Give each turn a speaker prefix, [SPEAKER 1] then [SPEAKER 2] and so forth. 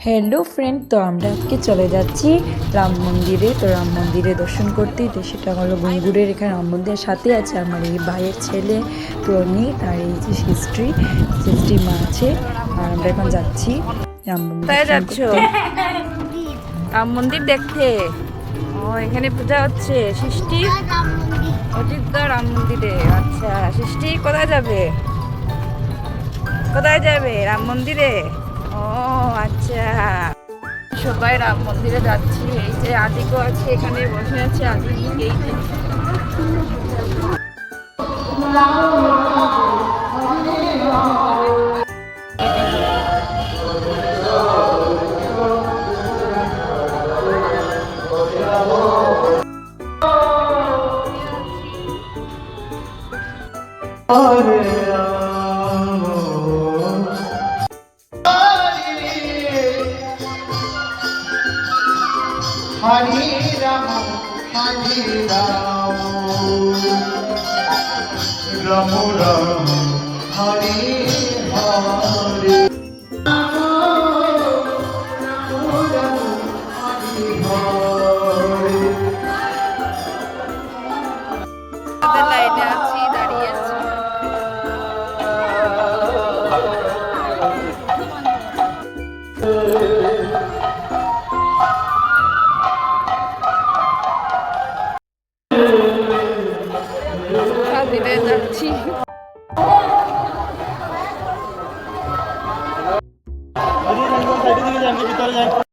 [SPEAKER 1] Hello friend, তো আমরা আজকে চলে যাচ্ছি রাম মন্দিরে। তো রাম মন্দিরে দর্শন করতে, তো সেটা হলো গুঙ্গুরের এখানে রাম মন্দিরের সাথে আছে আমার এই ভাইয়ের ছেলে প্রণীত, আর এই যে সৃষ্টি মা আছে। আর আমরা এখন যাচ্ছি রাম মন্দির দর্শন করতে।
[SPEAKER 2] রাম মন্দির দেখতে। ও এখানে পূজা হচ্ছে সৃষ্টি অযোধ্যা রাম মন্দিরে। আচ্ছা সৃষ্টি কোথায় যাবে? কোথায় যাবে? রাম মন্দিরে। ও আচ্ছা, সবাই রাম মন্দিরে যাচ্ছি। এই যে আদিকও আছে, এখানে বসে আছে আদি। এই যে
[SPEAKER 3] Hare Rama, Hare Rama, Rama Rama, Hare Hare.
[SPEAKER 2] লাইনে আছি, দাঁড়িয়ে আছি। দিনে যাচ্ছি।
[SPEAKER 4] ভিতরে যান